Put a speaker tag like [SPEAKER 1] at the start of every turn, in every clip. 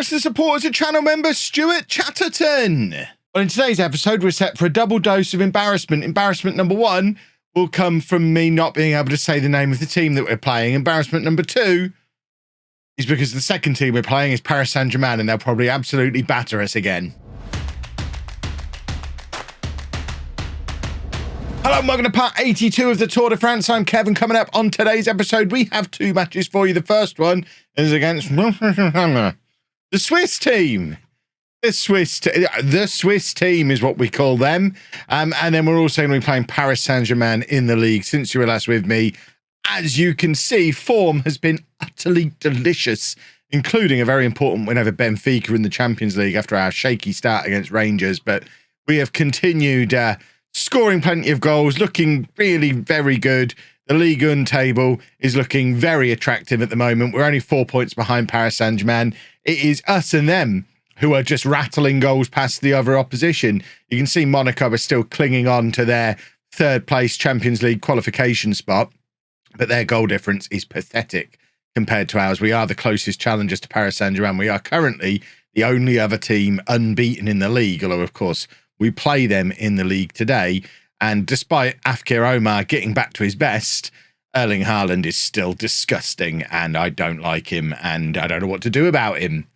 [SPEAKER 1] thanks to the supporters and channel member Stuart Chatterton. Well, in today's episode, we're set for a double dose of embarrassment. Embarrassment number one will come from me not being able to say the name of the team that we're playing. Embarrassment number two is because the second team we're playing is Paris Saint Germain, and they'll probably absolutely batter us again. Hello and welcome to part 82 of the Tour de France. I'm Kevin. Coming up on today's episode, we have two matches for you. The first one is against the Swiss team. The Swiss team is what we call them. And then we're also going to be playing Paris Saint Germain in the league. Since you were last with me, as you can see, form has been utterly delicious, including a very important win over Benfica in the Champions League after our shaky start against Rangers. But we have continued scoring plenty of goals, looking really very good. The Ligue 1 table is looking very attractive at the moment. We're only 4 points behind Paris Saint Germain. It is us and them who are just rattling goals past the other opposition. You can see Monaco are still clinging on to their third place Champions League qualification spot, but their goal difference is pathetic compared to ours. We are the closest challengers to Paris Saint Germain. We are currently the only other team unbeaten in the league, although of course we play them in the league today. And despite Afkir Omar getting back to his best, Erling Haaland is still disgusting, and I don't like him, and I don't know what to do about him.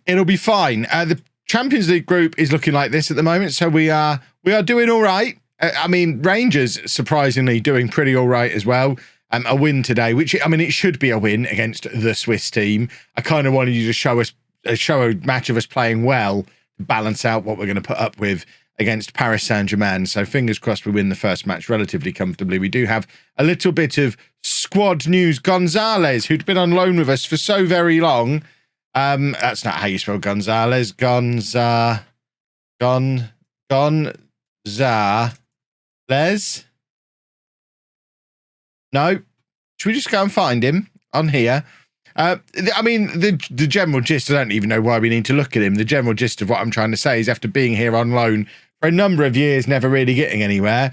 [SPEAKER 1] It'll be fine. The Champions League group is looking like this at the moment, so we are doing all right. I mean, Rangers surprisingly doing pretty all right as well. A win today, which, I mean, it should be a win against the Swiss team. I kind of wanted you to show a match of us playing well, balance out what we're going to put up with against Paris Saint Germain. So fingers crossed we win the first match relatively comfortably. We do have a little bit of squad news. Gonzalez, who'd been on loan with us for so very long. That's not how you spell Gonzalez. Gonzalez. No. Should we just go and find him on here? I mean, the general gist, I don't even know why we need to look at him. The general gist of what I'm trying to say is after being here on loan for a number of years, never really getting anywhere,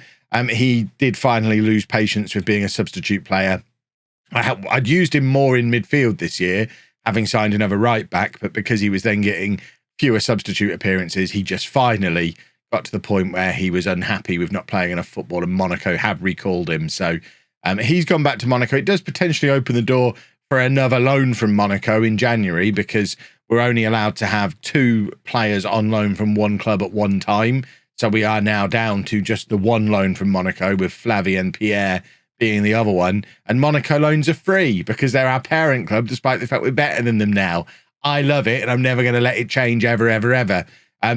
[SPEAKER 1] he did finally lose patience with being a substitute player. I'd used him more in midfield this year, having signed another right back, but because he was then getting fewer substitute appearances, he just finally got to the point where he was unhappy with not playing enough football, and Monaco have recalled him. So he's gone back to Monaco. It does potentially open the door for another loan from Monaco in January, because we're only allowed to have two players on loan from one club at one time. So we are now down to just the one loan from Monaco, with Flavie and Pierre being the other one. And Monaco loans are free because they're our parent club, despite the fact we're better than them now. I love it, and I'm never going to let it change ever, ever, ever.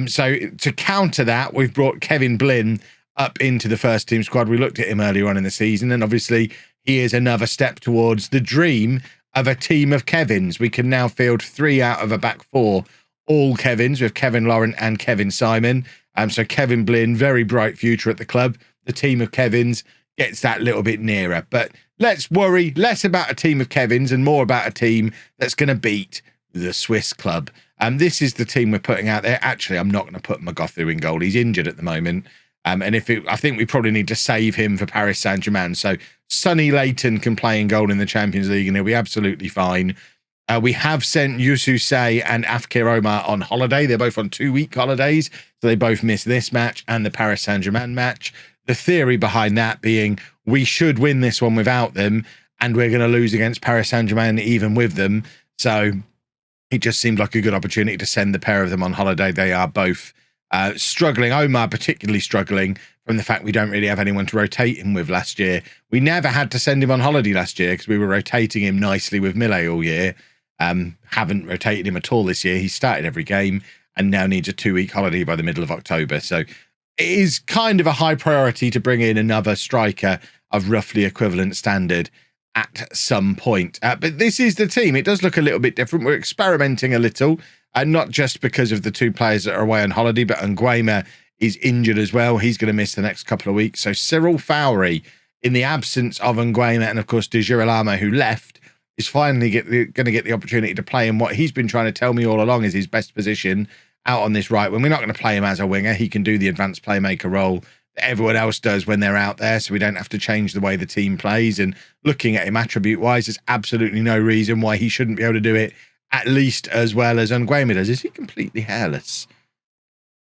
[SPEAKER 1] So to counter that, we've brought Kevin Blin up into the first team squad. We looked at him earlier on in the season, and obviously he is another step towards the dream of a team of Kevins. We can now field 3 out of a back 4, all Kevins, with Kevin Laurent and Kevin Simon. So Kevin Blin, very bright future at the club. The team of Kevins gets that little bit nearer. But let's worry less about a team of Kevins and more about a team that's going to beat the Swiss club. This is the team we're putting out there. Actually, I'm not going to put Magothu in goal. He's injured at the moment. And I think we probably need to save him for Paris Saint Germain. So Sonny Layton can play in goal in the Champions League, and he'll be absolutely fine. We have sent Youssou Say and Afkir Omar on holiday. They're both on 2-week holidays, so they both miss this match and the Paris Saint Germain match. The theory behind that being we should win this one without them, and we're going to lose against Paris Saint Germain even with them. So it just seemed like a good opportunity to send the pair of them on holiday. They are both struggling. Omar particularly struggling from the fact we don't really have anyone to rotate him with last year. We never had to send him on holiday last year because we were rotating him nicely with Millet all year. Haven't rotated him at all this year. He started every game and now needs a 2-week holiday by the middle of October. So it is kind of a high priority to bring in another striker of roughly equivalent standard at some point. But this is the team. It does look a little bit different. We're experimenting a little. And not just because of the two players that are away on holiday, but Nguema is injured as well. He's going to miss the next couple of weeks. So Cyril Fowry, in the absence of Nguema and, of course, De Girolamo, who left, is finally going to get the opportunity to play in what he's been trying to tell me all along is his best position out on this right. When we're not going to play him as a winger, he can do the advanced playmaker role that everyone else does when they're out there, so we don't have to change the way the team plays. And looking at him attribute-wise, there's absolutely no reason why he shouldn't be able to do it at least as well as Nguema does. Is he completely hairless?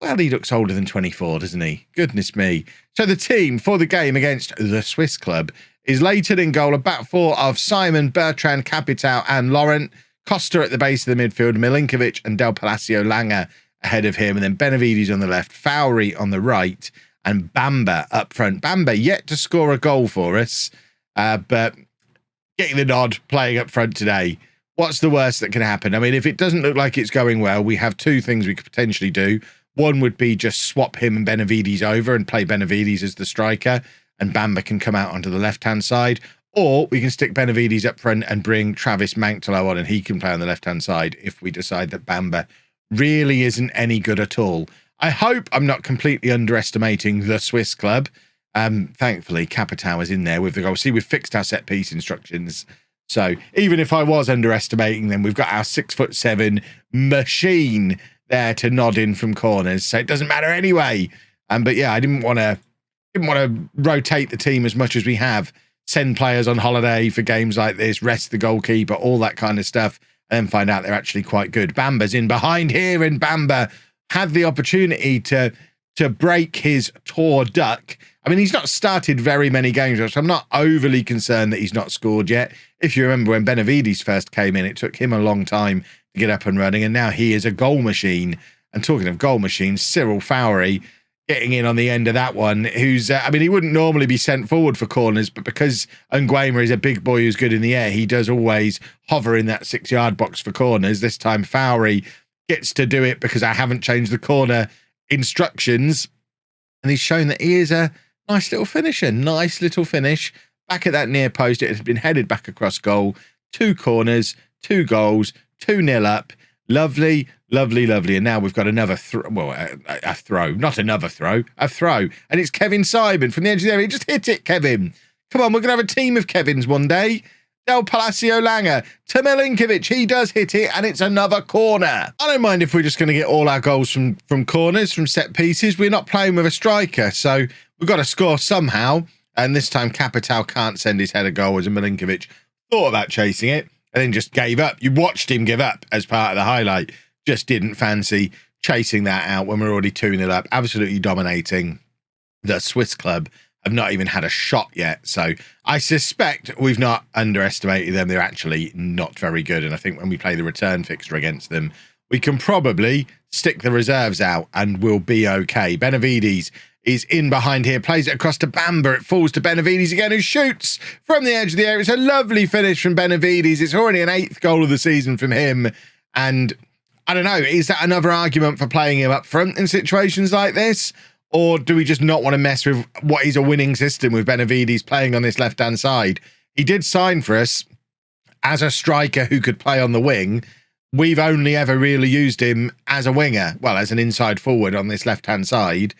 [SPEAKER 1] Well, he looks older than 24, doesn't he? Goodness me. So the team for the game against the Swiss club is Leighton in goal, a back four of Simon, Bertrand, Capitao and Laurent. Costa at the base of the midfield, Milinkovic and Del Palacio Langer ahead of him, and then Benavides on the left, Fowry on the right, and Bamba up front. Bamba yet to score a goal for us, but getting the nod, playing up front today. What's the worst that can happen? I mean, if it doesn't look like it's going well, we have two things we could potentially do. One would be just swap him and Benavides over and play Benavides as the striker, and Bamba can come out onto the left-hand side. Or we can stick Benavides up front and bring Travis Manctalo on, and he can play on the left-hand side if we decide that Bamba really isn't any good at all. I hope I'm not completely underestimating the Swiss club. Thankfully, Capitao is in there with the goal. See, we've fixed our set-piece instructions. So even if I was underestimating them, we've got our 6'7" machine there to nod in from corners, so it doesn't matter anyway. But yeah, I didn't want to rotate the team as much as we have, send players on holiday for games like this, rest the goalkeeper, all that kind of stuff, and then find out they're actually quite good. Bamba's in behind here, and Bamba had the opportunity to break his tall duck. I mean, he's not started very many games, so I'm not overly concerned that he's not scored yet. If you remember when Benavides first came in, it took him a long time to get up and running, and now he is a goal machine. And talking of goal machines, Cyril Fowry getting in on the end of that one, who's, I mean, he wouldn't normally be sent forward for corners, but because Nguema is a big boy who's good in the air, he does always hover in that 6-yard box for corners. This time Fowry gets to do it because I haven't changed the corner instructions, and he's shown that he is a nice little finisher. Nice little finish. Back at that near post, it has been headed back across goal. 2 corners, 2 goals, 2-0 up. Lovely, lovely, lovely. And now we've got another a throw. Not another throw, a throw. And it's Kevin Simon from the edge of the area. Just hit it, Kevin. Come on, we're going to have a team of Kevins one day. Del Palacio Langer to Milinkovic. He does hit it, and it's another corner. I don't mind if we're just going to get all our goals from corners, from set pieces. We're not playing with a striker, so we've got to score somehow. And this time Capitao can't send his header goal, as Milinkovic thought about chasing it and then just gave up. You watched him give up as part of the highlight. Just didn't fancy chasing that out when we're already 2-0 up. Absolutely dominating. The Swiss club have not even had a shot yet. So I suspect we've not underestimated them. They're actually not very good. And I think when we play the return fixture against them, we can probably stick the reserves out and we'll be okay. Benavides is in behind here, plays it across to Bamba. It falls to Benavides again, who shoots from the edge of the area. It's a lovely finish from Benavides. It's already an 8th goal of the season from him. And I don't know, is that another argument for playing him up front in situations like this? Or do we just not want to mess with what is a winning system with Benavides playing on this left-hand side? He did sign for us as a striker who could play on the wing. We've only ever really used him as a winger, well, as an inside forward on this left-hand side.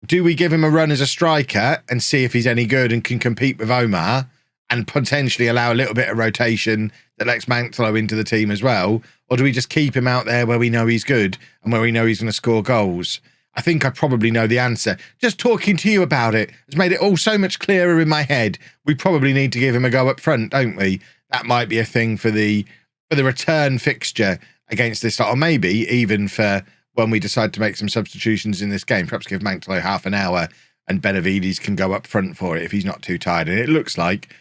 [SPEAKER 1] Do we give him a run as a striker and see if he's any good and can compete with Omar and potentially allow a little bit of rotation that lets Manctalo into the team as well? Or do we just keep him out there where we know he's good and where we know he's going to score goals? I think I probably know the answer. Just talking to you about it has made it all so much clearer in my head. We probably need to give him a go up front, don't we? That might be a thing for the return fixture against this, or maybe even for when we decide to make some substitutions in this game. Perhaps give Manctalo half an hour and Benavides can go up front for it if he's not too tired. And it looks like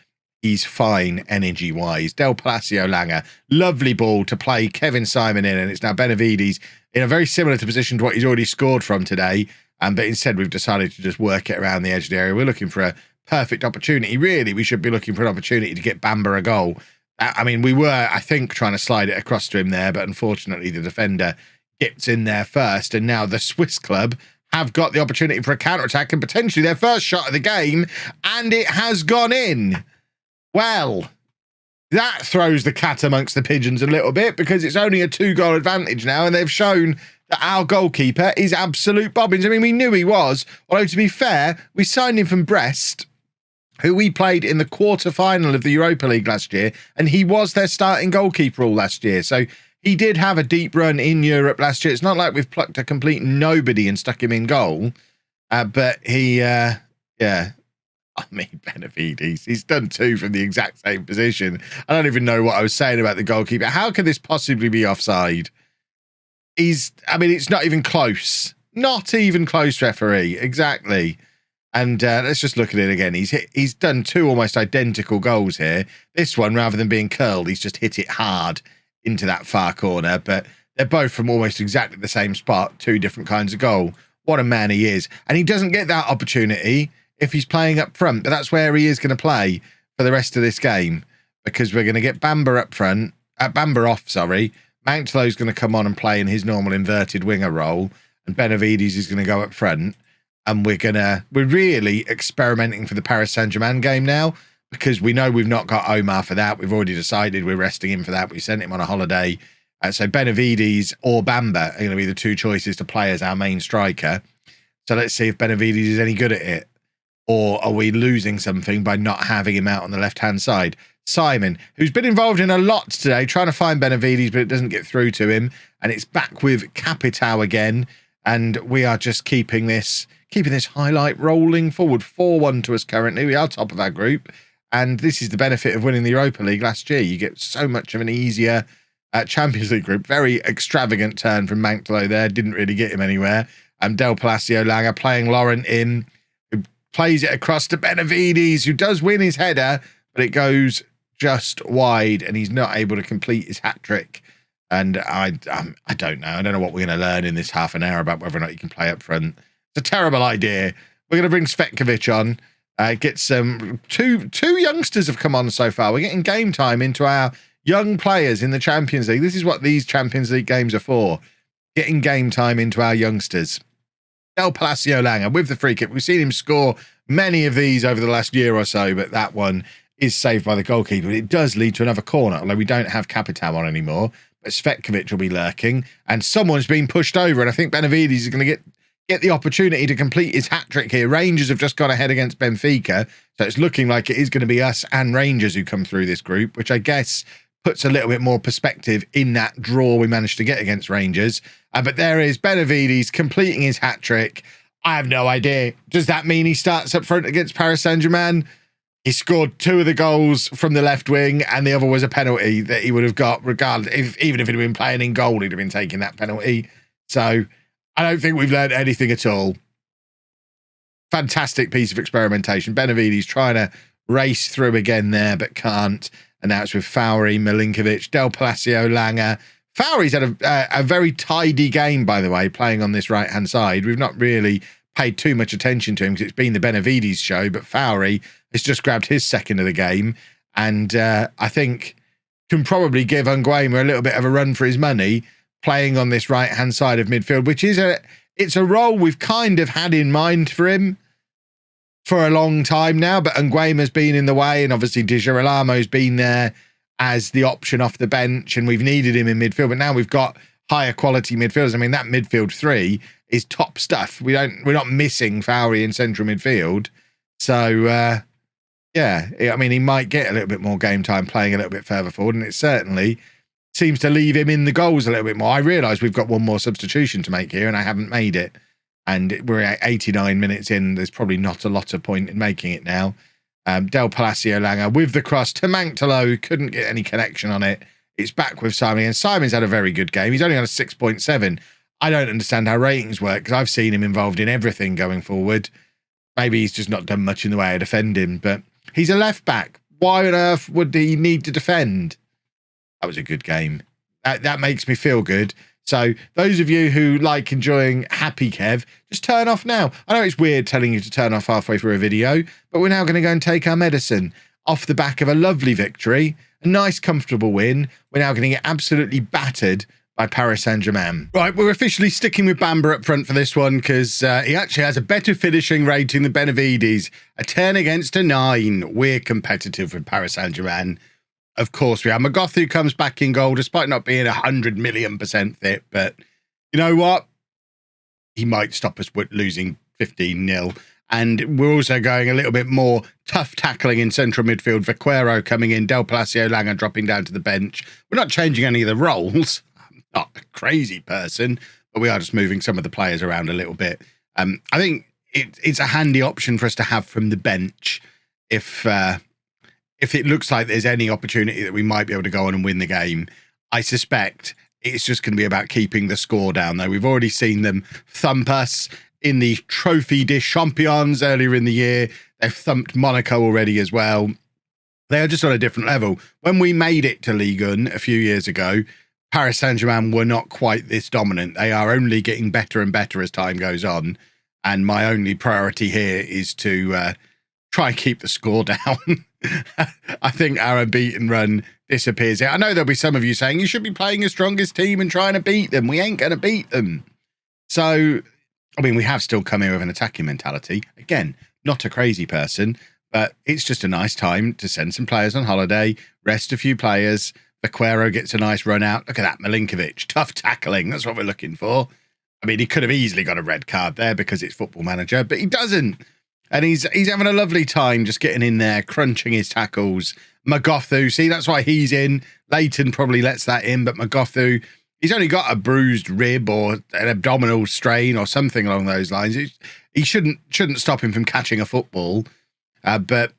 [SPEAKER 1] he's fine energy-wise. Del Palacio Langer, lovely ball to play Kevin Simon in, and it's now Benavides in a very similar to position to what he's already scored from today. But instead, we've decided to just work it around the edge of the area. We're looking for a perfect opportunity. Really, we should be looking for an opportunity to get Bamba a goal. I mean, we were, I think, trying to slide it across to him there, but unfortunately, the defender gets in there first. And now the Swiss club have got the opportunity for a counter-attack and potentially their first shot of the game, and it has gone in. Well, that throws the cat amongst the pigeons a little bit, because it's only a 2-goal advantage now, and they've shown that our goalkeeper is absolute bobbins. I mean, we knew he was, although to be fair, we signed him from Brest, who we played in the quarter-final of the Europa League last year, and he was their starting goalkeeper all last year. So he did have a deep run in Europe last year. It's not like we've plucked a complete nobody and stuck him in goal, but he, yeah, I mean, Benavides, he's done 2 from the exact same position. I don't even know what I was saying about the goalkeeper. How could this possibly be offside? I mean, it's not even close. Not even close, referee. Exactly. And let's just look at it again. He's done 2 almost identical goals here. This one, rather than being curled, he's just hit it hard into that far corner. But they're both from almost exactly the same spot, 2 different kinds of goal. What a man he is. And he doesn't get that opportunity if he's playing up front. But that's where he is going to play for the rest of this game, because we're going to get Bamba up front. Bamba off, sorry. Mountlo's going to come on and play in his normal inverted winger role. And Benavides is going to go up front. And we're really experimenting for the Paris Saint Germain game now, because we know we've not got Omar for that. We've already decided we're resting him for that. We sent him on a holiday. So Benavides or Bamba are going to be the 2 choices to play as our main striker. So let's see if Benavides is any good at it. Or are we losing something by not having him out on the left-hand side? Simon, who's been involved in a lot today, trying to find Benavides, but it doesn't get through to him. And it's back with Capitao again. And we are just keeping this highlight rolling forward. 4-1 to us currently. We are top of our group. And this is the benefit of winning the Europa League last year. You get so much of an easier Champions League group. Very extravagant turn from Mountlo there. Didn't really get him anywhere. Del Palacio Langer playing Laurent in, who plays it across to Benavides, who does win his header, but it goes just wide and he's not able to complete his hat-trick. And I don't know. I don't know what we're going to learn in this half an hour about whether or not you can play up front. It's a terrible idea. We're going to bring Svetkovic on. Get some two youngsters have come on so far. We're getting game time into our young players in the Champions League. This is what these Champions League games are for. Getting game time into our youngsters. Del Palacio Langer with the free kick. We've seen him score many of these over the last year or so, but that one is saved by the goalkeeper. It does lead to another corner, although we don't have Capitao on anymore. But Svetkovic will be lurking, and someone's been pushed over, and I think Benavides is going to get the opportunity to complete his hat-trick here. Rangers have just gone ahead against Benfica, so it's looking like it is going to be us and Rangers who come through this group, which I guess puts a little bit more perspective in that draw we managed to get against Rangers. But there is Benavides completing his hat-trick. I have no idea. Does that mean he starts up front against Paris Saint Germain? He scored 2 of the goals from the left wing, and the other was a penalty that he would have got regardless. Even if he'd have been playing in goal, he'd have been taking that penalty. So I don't think we've learned anything at all. Fantastic piece of experimentation. Benavides trying to race through again there, but can't. And now it's with Fowry, Milinkovic, Del Palacio, Langer. Fowry's had a very tidy game, by the way, playing on this right-hand side. We've not really paid too much attention to him because it's been the Benavides show, but Fowry has just grabbed his second of the game, and I think can probably give Nguema a little bit of a run for his money playing on this right-hand side of midfield, which is it's a role we've kind of had in mind for him for a long time now, but Nguema's been in the way, and obviously Di Girolamo's been there as the option off the bench, and we've needed him in midfield, but now we've got higher quality midfielders. I mean, that midfield 3 is top stuff. We're not missing Fowry in central midfield. So, yeah, I mean, he might get a little bit more game time playing a little bit further forward, and it certainly seems to leave him in the goals a little bit more. I realise we've got one more substitution to make here, and I haven't made it. And we're at 89 minutes in. There's probably not a lot of point in making it now. Del Palacio Langer with the cross to Mountlo, who couldn't get any connection on it. It's back with Simon, and Simon's had a very good game. He's only on a 6.7. I don't understand how ratings work, because I've seen him involved in everything going forward. Maybe he's just not done much in the way of defending, but he's a left back. Why on earth would he need to defend? That was a good game. That makes me feel good. So those of you who like enjoying Happy Kev, just turn off now. I know it's weird telling you to turn off halfway through a video, but we're now going to go and take our medicine off the back of a lovely victory, a nice comfortable win. We're now going to get absolutely battered by Paris Saint Germain. Right, we're officially sticking with Bamba up front for this one, because he actually has a better finishing rating than Benavides. A 10 against a 9. We're competitive with Paris Saint Germain. Of course we are. Magothu comes back in goal, despite not being 100 million% fit. But you know what? He might stop us losing 15-0. And we're also going a little bit more tough tackling in central midfield. Vaquero coming in, Del Palacio Langer dropping down to the bench. We're not changing any of the roles. I'm not a crazy person, but we are just moving some of the players around a little bit. I think it's a handy option for us to have from the bench if it looks like there's any opportunity that we might be able to go on and win the game. I suspect it's just going to be about keeping the score down, though. We've already seen them thump us in the Trophy des Champions earlier in the year. They've thumped Monaco already as well. They are just on a different level. When we made it to Ligue 1 a few years ago, Paris Saint Germain were not quite this dominant. They are only getting better and better as time goes on. And my only priority here is to try and keep the score down. I think our unbeaten run disappears. I know there'll be some of you saying you should be playing your strongest team and trying to beat them. We ain't going to beat them. So, I mean, we have still come here with an attacking mentality. Again, not a crazy person, but it's just a nice time to send some players on holiday, rest a few players. Vaquero gets a nice run out. Look at that, Milinkovic. Tough tackling. That's what we're looking for. I mean, he could have easily got a red card there because it's Football Manager, but he doesn't. And he's having a lovely time just getting in there, crunching his tackles. Magothu, see, that's why he's in. Leighton probably lets that in, but Magothu, he's only got a bruised rib or an abdominal strain or something along those lines. He shouldn't stop him from catching a football. But,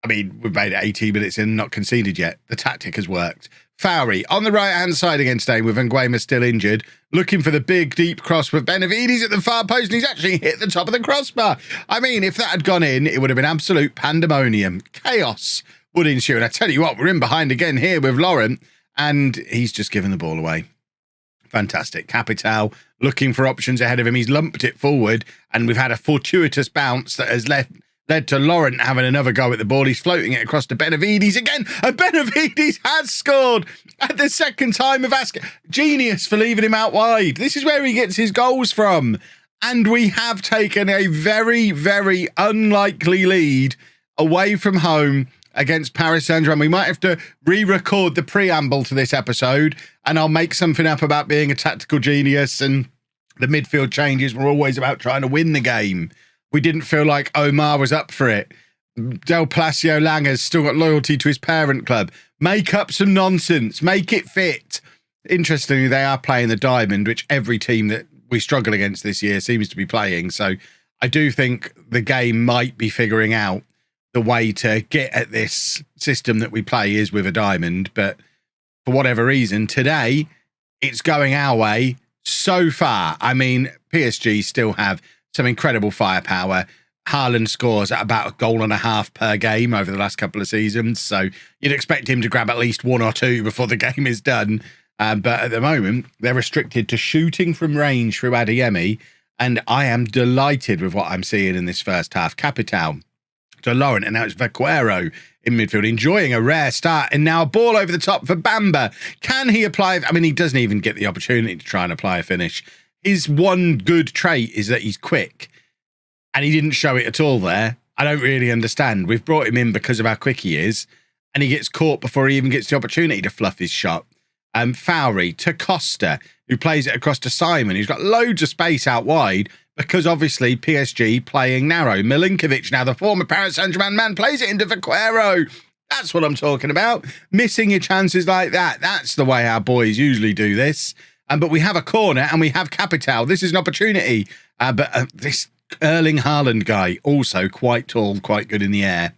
[SPEAKER 1] I mean, we've made it 80 minutes in, not conceded yet. The tactic has worked. Fowry on the right-hand side against Dane with Nguema still injured, looking for the big, deep cross with Benavides at the far post, and he's actually hit the top of the crossbar. I mean, if that had gone in, it would have been absolute pandemonium. Chaos would ensue. And I tell you what, we're in behind again here with Laurent, and he's just given the ball away. Fantastic. Capital looking for options ahead of him. He's lumped it forward, and we've had a fortuitous bounce that has led to Laurent having another go at the ball. He's floating it across to Benavides again, and Benavides has scored at the second time of asking. Genius for leaving him out wide. This is where he gets his goals from. And we have taken a very, very unlikely lead away from home against Paris Saint Germain. We might have to re-record the preamble to this episode, and I'll make something up about being a tactical genius, and the midfield changes were always about trying to win the game. We didn't feel like Omar was up for it. Del Palacio Langer's still got loyalty to his parent club. Make up some nonsense. Make it fit. Interestingly, they are playing the Diamond, which every team that we struggle against this year seems to be playing. So I do think the game might be figuring out the way to get at this system that we play is with a Diamond. But for whatever reason, today, it's going our way so far. I mean, PSG still have some incredible firepower. Haaland scores at about a goal and a half per game over the last couple of seasons. So you'd expect him to grab at least one or two before the game is done. But at the moment, they're restricted to shooting from range through Adeyemi. And I am delighted with what I'm seeing in this first half. Capital to Laurent, and now it's Vaquero in midfield, enjoying a rare start. And now a ball over the top for Bamba. Can he apply? I mean, he doesn't even get the opportunity to try and apply a finish. His one good trait is that he's quick, and he didn't show it at all there. I don't really understand. We've brought him in because of how quick he is, and he gets caught before he even gets the opportunity to fluff his shot. Fowry to Costa, who plays it across to Simon, who's got loads of space out wide because obviously PSG playing narrow. Milinkovic, now the former Paris Saint Germain man, plays it into Vaquero. That's what I'm talking about. Missing your chances like that. That's the way our boys usually do this. But we have a corner and we have Capital. This is an opportunity. But this Erling Haaland guy, also quite tall, quite good in the air,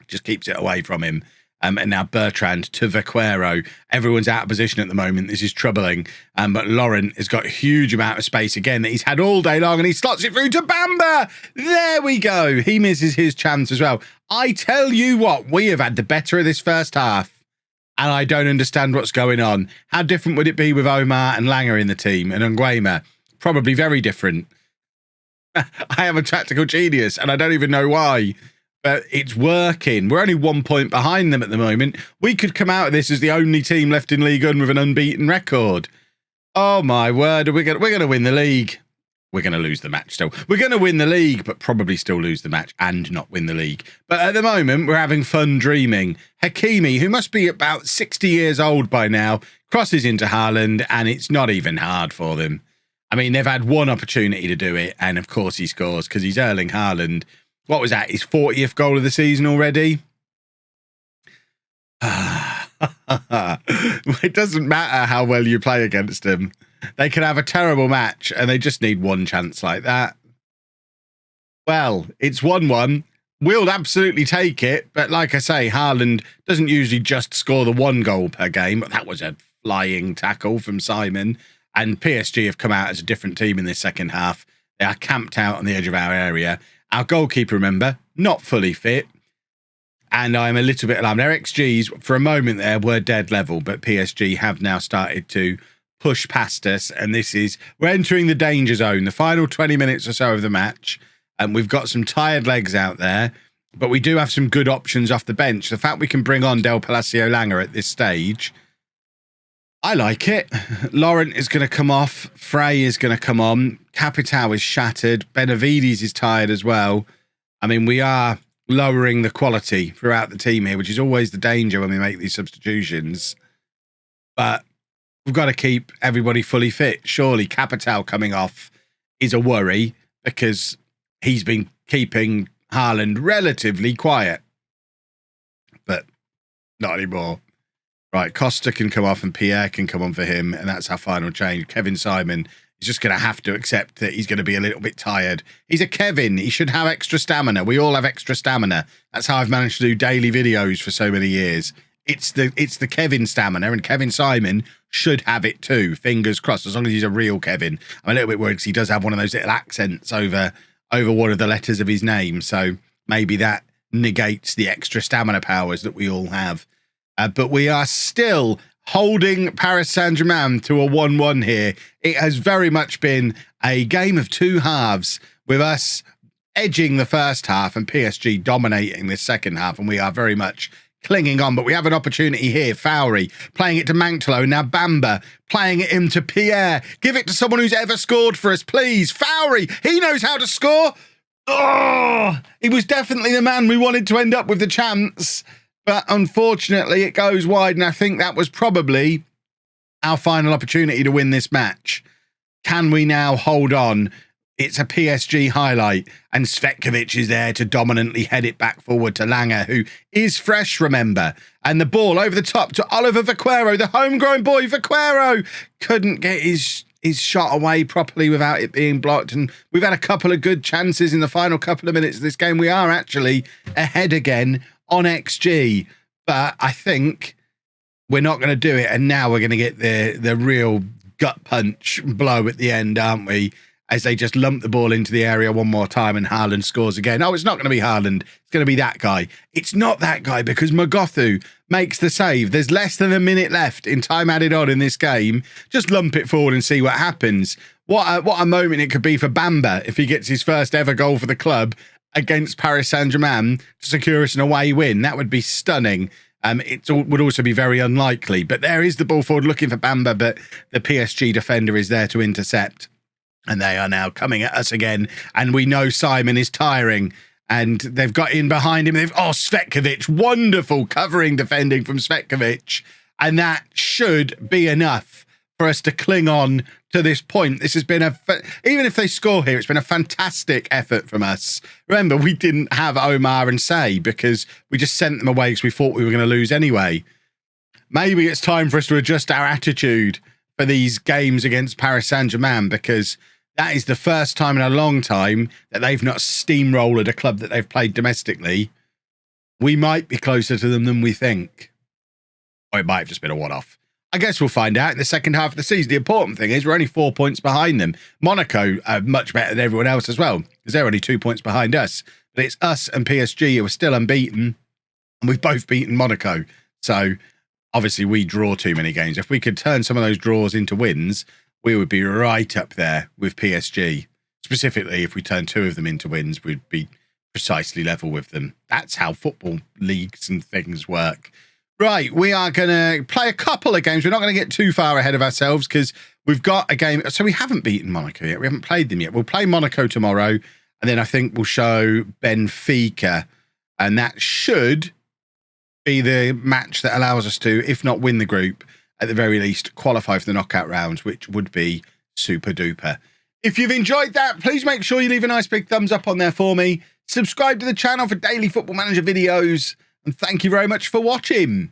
[SPEAKER 1] just keeps it away from him. And now Bertrand to Vaquero. Everyone's out of position at the moment. This is troubling. But Laurent has got a huge amount of space again that he's had all day long, and he slots it through to Bamba. There we go. He misses his chance as well. I tell you what, we have had the better of this first half. And I don't understand what's going on. How different would it be with Omar and Langer in the team and Nguema? Probably very different. I am a tactical genius and I don't even know why. But it's working. We're only 1 point behind them at the moment. We could come out of this as the only team left in Ligue 1 with an unbeaten record. Oh my word, we're going to win the league. We're going to lose the match still. We're going to win the league, but probably still lose the match and not win the league. But at the moment, we're having fun dreaming. Hakimi, who must be about 60 years old by now, crosses into Haaland, and it's not even hard for them. I mean, they've had one opportunity to do it, and of course he scores because he's Erling Haaland. What was that, his 40th goal of the season already? It doesn't matter how well you play against him. They can have a terrible match and they just need one chance like that. Well, it's 1-1. We'll absolutely take it. But like I say, Haaland doesn't usually just score the 1 goal per game. But that was a flying tackle from Simon. And PSG have come out as a different team in this second half. They are camped out on the edge of our area. Our goalkeeper, remember, not fully fit. And I'm a little bit alarmed. Their XGs, for a moment there, were dead level. But PSG have now started to push past us. And we're entering the danger zone. The final 20 minutes or so of the match. And we've got some tired legs out there. But we do have some good options off the bench. The fact we can bring on Del Palacio Langer at this stage, I like it. Laurent is going to come off. Frey is going to come on. Capitao is shattered. Benavides is tired as well. I mean, we are lowering the quality throughout the team here, which is always the danger when we make these substitutions. But we've got to keep everybody fully fit. Surely Capitao coming off is a worry because he's been keeping Haaland relatively quiet. But not anymore. Right, Costa can come off and Pierre can come on for him, and that's our final change. Kevin Simon is just going to have to accept that he's going to be a little bit tired. He's a Kevin. He should have extra stamina. We all have extra stamina. That's how I've managed to do daily videos for so many years. It's the Kevin stamina, and Kevin Simon should have it too. Fingers crossed, as long as he's a real Kevin. I'm a little bit worried because he does have one of those little accents over one of the letters of his name, so maybe that negates the extra stamina powers that we all have. But we are still holding Paris Saint Germain to a 1-1 here. It has very much been a game of two halves, with us edging the first half and PSG dominating the second half, and we are very much clinging on. But we have an opportunity here. Fowry playing it to Manctolo. Now Bamba playing it into Pierre. Give it to someone who's ever scored for us, please. Fowry, he knows how to score. Oh, he was definitely the man we wanted to end up with the chance. But unfortunately, it goes wide, and I think that was probably our final opportunity to win this match. Can we now hold on? It's a PSG highlight, and Svetkovic is there to dominantly head it back forward to Langer, who is fresh, remember. And the ball over the top to Oliver Vaquero, the homegrown boy. Vaquero couldn't get his shot away properly without it being blocked. And we've had a couple of good chances in the final couple of minutes of this game. We are actually ahead again on XG, but I think we're not going to do it. And now we're going to get the real gut punch blow at the end, aren't we? As they just lump the ball into the area one more time and Haaland scores again. Oh, it's not going to be Haaland. It's going to be that guy. It's not that guy because Magothu makes the save. There's less than a minute left in time added on in this game. Just lump it forward and see what happens. What a moment it could be for Bamba if he gets his first ever goal for the club against Paris Saint Germain to secure us an away win. That would be stunning. It would also be very unlikely. But there is the ball forward looking for Bamba, but the PSG defender is there to intercept. And they are now coming at us again. And we know Simon is tiring. And they've got in behind him. Svetkovic, wonderful covering defending from Svetkovic. And that should be enough for us to cling on to this point. This has been even if they score here, it's been a fantastic effort from us. Remember, we didn't have Omar and Say because we just sent them away because we thought we were going to lose anyway. Maybe it's time for us to adjust our attitude for these games against Paris Saint Germain, because that is the first time in a long time that they've not steamrolled a club that they've played domestically. We might be closer to them than we think. Or it might have just been a one-off. I guess we'll find out in the second half of the season. The important thing is we're only 4 points behind them. Monaco are much better than everyone else as well, because they're only 2 points behind us. But it's us and PSG who are still unbeaten, and we've both beaten Monaco. So obviously we draw too many games. If we could turn some of those draws into wins, we would be right up there with PSG. Specifically, if we turn 2 of them into wins, we'd be precisely level with them. That's how football leagues and things work. Right, we are going to play a couple of games. We're not going to get too far ahead of ourselves because we've got a game. So we haven't beaten Monaco yet. We haven't played them yet. We'll play Monaco tomorrow, and then I think we'll show Benfica. And that should be the match that allows us to, if not win the group, at the very least qualify for the knockout rounds, which would be super duper. If you've enjoyed that, please make sure you leave a nice big thumbs up on there for me. Subscribe to the channel for daily Football Manager videos. And thank you very much for watching.